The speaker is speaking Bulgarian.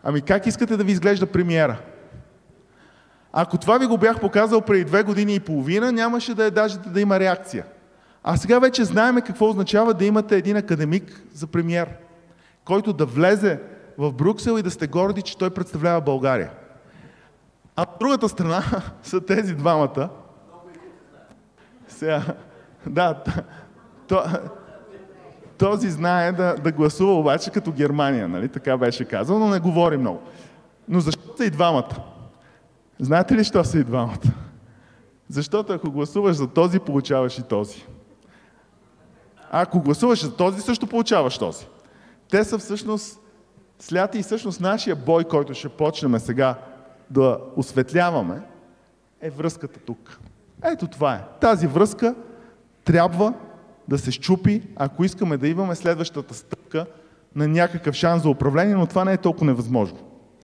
Ами как искате да ви изглежда премиера? Ако това ви го бях показал преди 2 години и половина, нямаше да е даже да има реакция. А сега вече знаем какво означава да имате един академик за премиер, който да влезе в Брюксел и да сте горди, че той представлява България. А от другата страна са тези двамата. Сега, да, този знае да гласува обаче като Германия, нали? Така беше казал, но не говори много. Но защо са и двамата? Знаете ли, що са и двамата? Защото ако гласуваш за този, получаваш и този. А ако гласуваш за този, също получаваш този. Те са всъщност сляти и всъщност нашия бой, който ще почнем сега да осветляваме, е връзката тук. Ето това е. Тази връзка трябва да се счупи, ако искаме да имаме следващата стъпка на някакъв шанс за управление, но това не е толкова невъзможно.